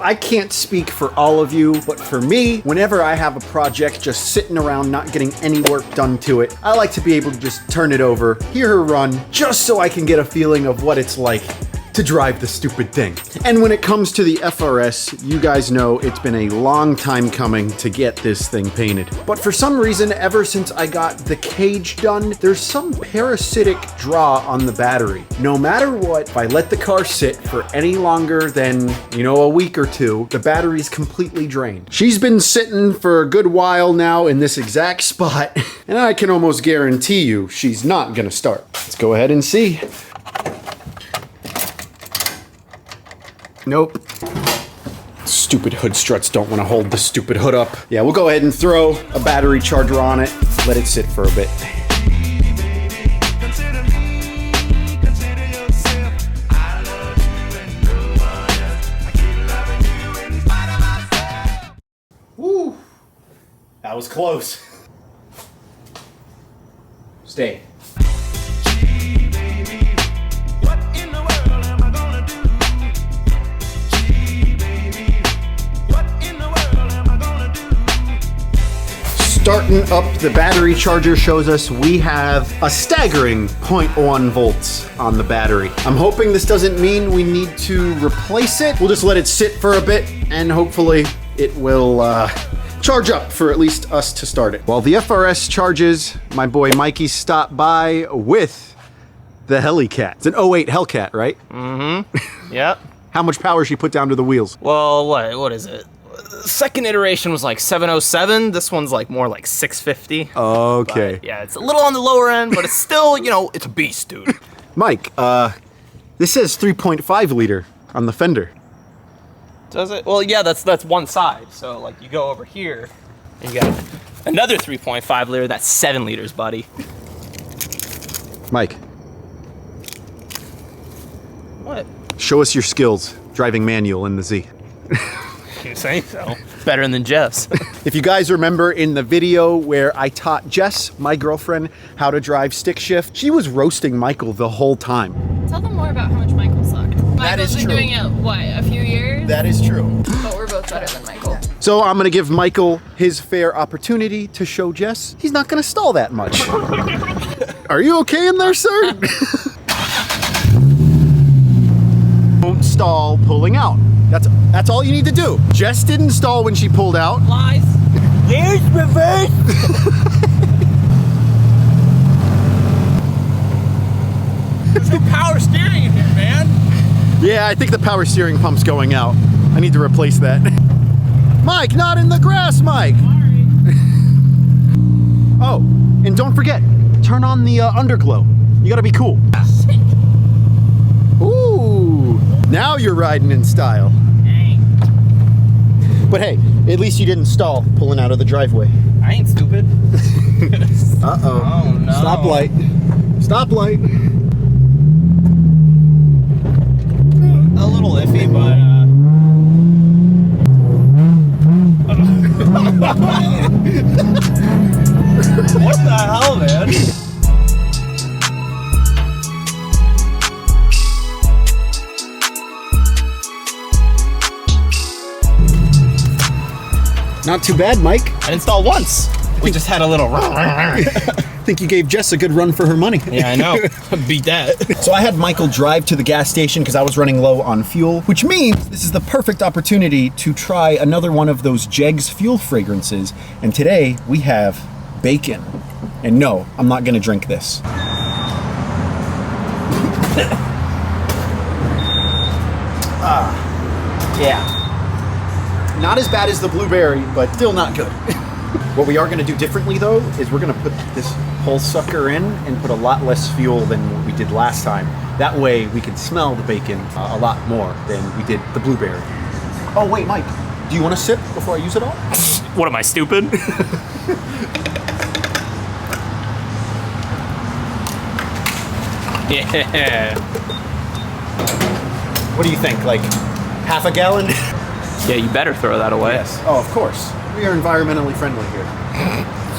I can't speak for all of you, but for me, whenever I have a project just sitting around not getting any work done to it, I like to be able to just turn it over, hear her run, just so I can get a feeling of what it's like to drive the stupid thing. And when it comes to the FRS, you guys know it's been a long time coming to get this thing painted. But for some reason, ever since I got the cage done, there's some parasitic draw on the battery. No matter what, if I let the car sit for any longer than, a week or two, the battery's completely drained. She's been sitting for a good while now in this exact spot, and I can almost guarantee you she's not gonna start. Let's go ahead and see. Nope. Stupid hood struts don't want to hold the stupid hood up. Yeah, we'll go ahead and throw a battery charger on it, let it sit for a bit. Woo! That was close. Stay. Starting up the battery charger shows us we have a staggering 0.1 volts on the battery. I'm hoping this doesn't mean we need to replace it. We'll just let it sit for a bit and hopefully it will charge up for at least us to start it. While the FRS charges, my boy Mikey stopped by with the Hellcat. It's an 08 Hellcat, right? Mm-hmm. Yep. How much power she put down to the wheels? Well, what is it? Second iteration was like 707. This one's like more like 650. Okay. But yeah, it's a little on the lower end, but it's still, it's a beast, dude. Mike, this says 3.5 liter on the fender. Does it? Well, yeah, that's one side. So like you go over here and you got another 3.5 liter. That's 7 liters, buddy. Mike. What? Show us your skills driving manual in the Z. You say so. Better than Jess. If you guys remember in the video where I taught Jess, my girlfriend, how to drive stick shift, she was roasting Michael the whole time. Tell them more about how much Michael sucked. Michael's been doing it, what, a few years? That is true. But we're both better than Michael. So I'm gonna give Michael his fair opportunity to show Jess he's not gonna stall that much. Are you okay in there, sir? Don't stall pulling out. That's all you need to do. Jess didn't stall when she pulled out. Lies. There's reverse. There's no power steering in here, man. Yeah, I think the power steering pump's going out. I need to replace that. Mike, not in the grass, Mike. Sorry. Oh, and don't forget, turn on the underglow. You gotta be cool. Ooh, now you're riding in style. But hey, at least you didn't stall pulling out of the driveway. I ain't stupid. Uh-oh. Oh, no. Stoplight. Stoplight. A little iffy, but what the hell, man? Not too bad, Mike. I installed once. We just had a little I think you gave Jess a good run for her money. Yeah, I know. Beat that. So I had Michael drive to the gas station because I was running low on fuel, which means this is the perfect opportunity to try another one of those Jegs fuel fragrances. And today we have bacon. And no, I'm not gonna drink this. Yeah. Not as bad as the blueberry, but still not good. What we are gonna do differently though, is we're gonna put this whole sucker in and put a lot less fuel than what we did last time. That way we can smell the bacon a lot more than we did the blueberry. Oh wait, Mike, do you wanna sip before I use it all? What am I, stupid? Yeah. What do you think, like half a gallon? Yeah, you better throw that away. Yes. Oh, of course. We are environmentally friendly here.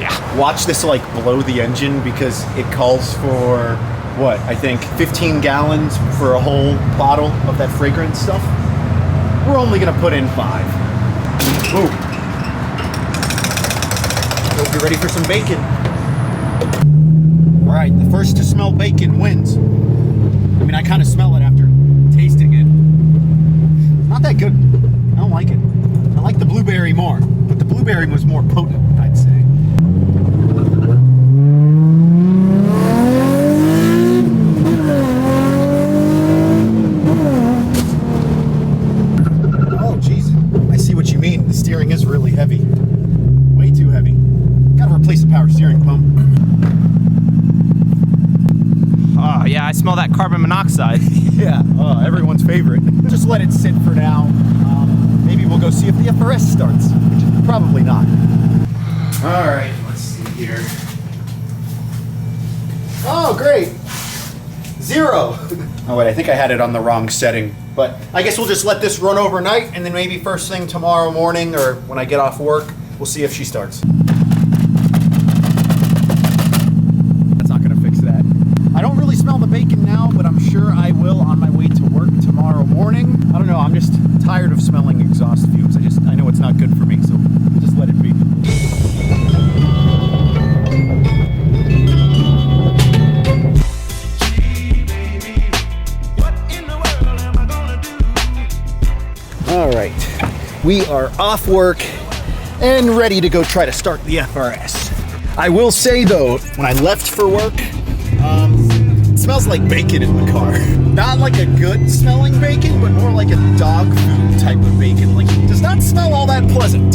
Yeah. Watch this like blow the engine because it calls for, what, I think 15 gallons for a whole bottle of that fragrance stuff. we're only gonna put in 5. Ooh. Hope you're ready for some bacon. All right, the first to smell bacon wins. I mean, I kind of smell it after tasting it. Not that good. I don't like it. I like the blueberry more, but the blueberry was more potent, I'd say. Oh, geez. I see what you mean. The steering is really heavy. Way too heavy. Gotta replace the power steering pump. Oh, yeah, I smell that carbon monoxide. Yeah, everyone's favorite. Just let it sit for now. Maybe we'll go see if the FRS starts, which is probably not. All right, let's see here. Oh, great. 0. Oh, wait, I think I had it on the wrong setting. But I guess we'll just let this run overnight, and then maybe first thing tomorrow morning or when I get off work, we'll see if she starts. That's not gonna fix that. I don't really smell the bacon now, but I'm sure I will on my way to work tomorrow morning. I don't know, I'm just tired of smelling exhaust fumes. I know it's not good for me, so just let it be. All right, we are off work and ready to go try to start the FRS. I will say though, when I left for work, it smells like bacon in the car. Not like a good smelling bacon, but more like a dog food type of bacon. Like, it does not smell all that pleasant.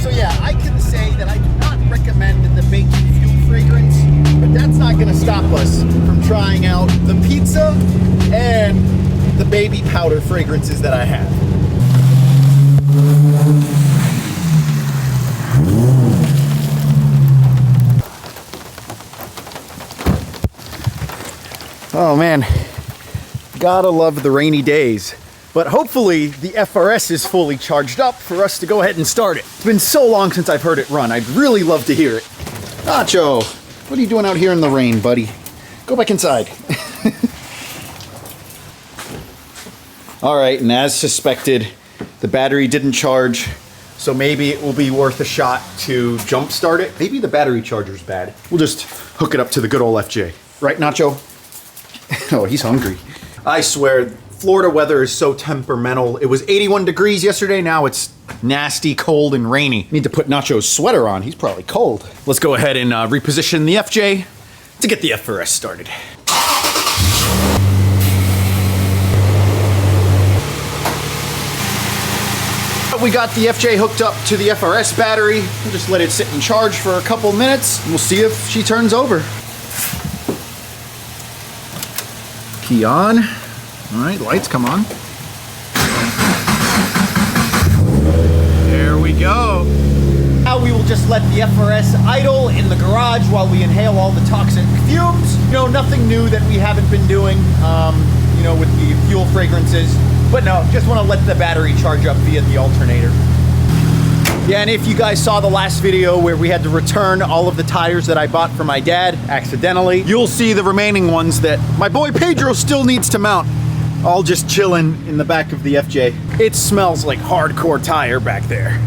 So yeah, I can say that I do not recommend the bacon fuel fragrance, but that's not gonna stop us from trying out the pizza and the baby powder fragrances that I have. Oh man, gotta love the rainy days. But hopefully the FRS is fully charged up for us to go ahead and start it. It's been so long since I've heard it run. I'd really love to hear it. Nacho, what are you doing out here in the rain, buddy? Go back inside. All right, and as suspected, the battery didn't charge, so maybe it will be worth a shot to jump start it. Maybe the battery charger's bad. We'll just hook it up to the good old FJ. Right, Nacho? Oh, he's hungry. I swear, Florida weather is so temperamental. It was 81 degrees yesterday, now it's nasty, cold, and rainy. Need to put Nacho's sweater on, he's probably cold. Let's go ahead and reposition the FJ to get the FRS started. We got the FJ hooked up to the FRS battery. We'll just let it sit and charge for a couple minutes, and we'll see if she turns over. Key on. All right, lights come on. There we go. Now we will just let the FRS idle in the garage while we inhale all the toxic fumes. You know, nothing new that we haven't been doing, you know, with the fuel fragrances. But no, just want to let the battery charge up via the alternator. Yeah, and if you guys saw the last video where we had to return all of the tires that I bought for my dad accidentally, you'll see the remaining ones that my boy Pedro still needs to mount, all just chilling in the back of the FJ. It smells like hardcore tire back there.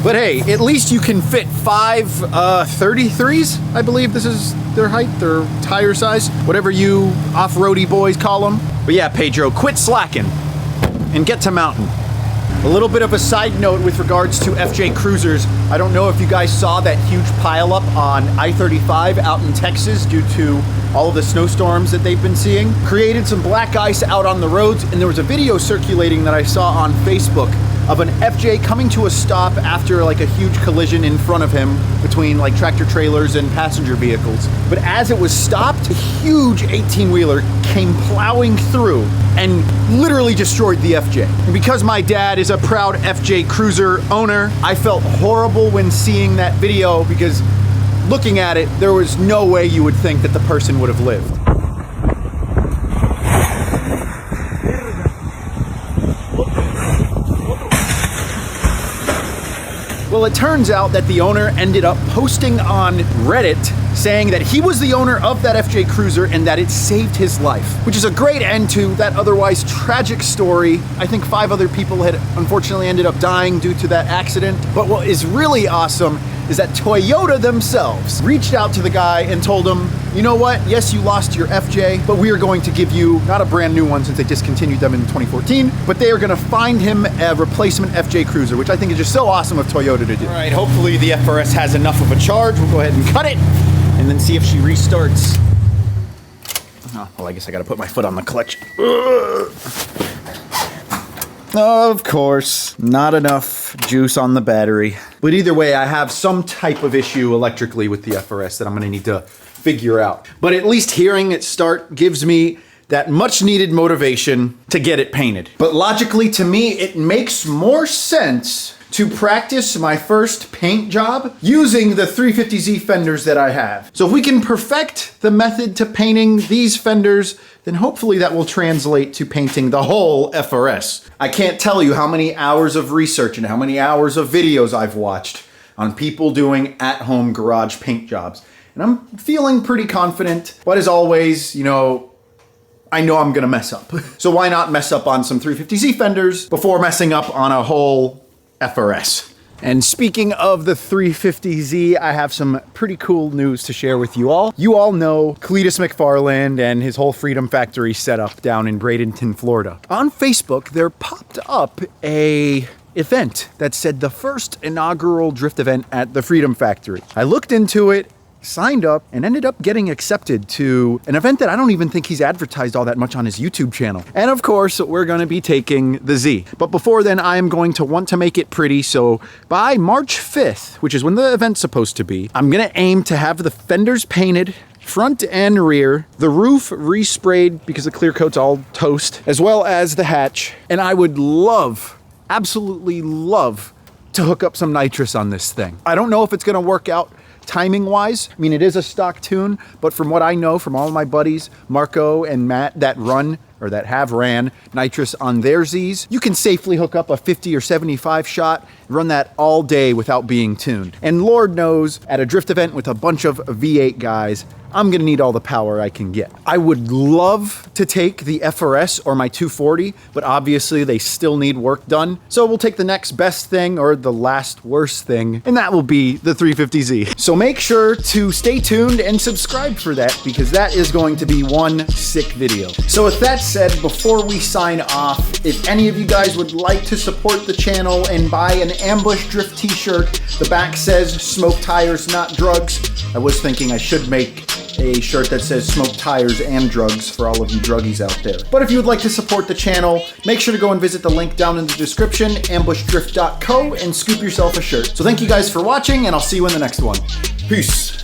But hey, at least you can fit 5 33s, I believe this is their height, their tire size, whatever you off-roady boys call them. But yeah, Pedro, quit slacking and get to mountain. A little bit of a side note with regards to FJ Cruisers. I don't know if you guys saw that huge pileup on I-35 out in Texas due to all of the snowstorms that they've been seeing. Created some black ice out on the roads, and there was a video circulating that I saw on Facebook of an FJ coming to a stop after like a huge collision in front of him between like tractor trailers and passenger vehicles. But as it was stopped, a huge 18-wheeler came plowing through and literally destroyed the FJ. And because my dad is a proud FJ Cruiser owner, I felt horrible when seeing that video because looking at it, there was no way you would think that the person would have lived. Well, it turns out that the owner ended up posting on Reddit saying that he was the owner of that FJ Cruiser and that it saved his life, which is a great end to that otherwise tragic story. I think 5 other people had unfortunately ended up dying due to that accident. But what is really awesome is that Toyota themselves reached out to the guy and told him, you know what, yes, you lost your FJ, but we are going to give you, not a brand new one since they discontinued them in 2014, but they are gonna find him a replacement FJ Cruiser, which I think is just so awesome of Toyota to do. All right, hopefully the FRS has enough of a charge. We'll go ahead and cut it and then see if she restarts. Oh, well, I guess I gotta put my foot on the clutch. Of course, not enough juice on the battery. But either way, I have some type of issue electrically with the FRS that I'm gonna need to figure out. But at least hearing it start gives me that much needed motivation to get it painted. But logically, to me, it makes more sense to practice my first paint job using the 350Z fenders that I have. So if we can perfect the method to painting these fenders, then hopefully that will translate to painting the whole FRS. I can't tell you how many hours of research and how many hours of videos I've watched on people doing at-home garage paint jobs. And I'm feeling pretty confident, but as always, you know I'm gonna mess up. So why not mess up on some 350Z fenders before messing up on a whole FRS. And speaking of the 350Z, I have some pretty cool news to share with you all. You all know Cletus McFarland and his whole Freedom Factory setup down in Bradenton, Florida. On Facebook, there popped up a event that said the first inaugural drift event at the Freedom Factory. I looked into it, signed up, and ended up getting accepted to an event that I don't even think he's advertised all that much on his YouTube channel. And of course, we're gonna be taking the Z. But before then, I am going to want to make it pretty, so by March 5th, which is when the event's supposed to be, I'm gonna aim to have the fenders painted, front and rear, the roof resprayed because the clear coat's all toast, as well as the hatch. And I would love, absolutely love, to hook up some nitrous on this thing. I don't know if it's gonna work out timing wise. I mean, it is a stock tune, but from what I know from all of my buddies, Marco and Matt, that have ran nitrous on their Zs, you can safely hook up a 50 or 75 shot, run that all day without being tuned. And Lord knows, at a drift event with a bunch of V8 guys, I'm gonna need all the power I can get. I would love to take the FRS or my 240, but obviously they still need work done. So we'll take the next best thing or the last worst thing, and that will be the 350Z. So make sure to stay tuned and subscribe for that because that is going to be one sick video. So with that said, before we sign off, if any of you guys would like to support the channel and buy an Ambush Drift t-shirt, the back says smoke tires, not drugs. I was thinking I should make a shirt that says smoke tires and drugs for all of you druggies out there. But if you would like to support the channel, make sure to go and visit the link down in the description, ambushdrift.co, and scoop yourself a shirt. So thank you guys for watching, and I'll see you in the next one. Peace.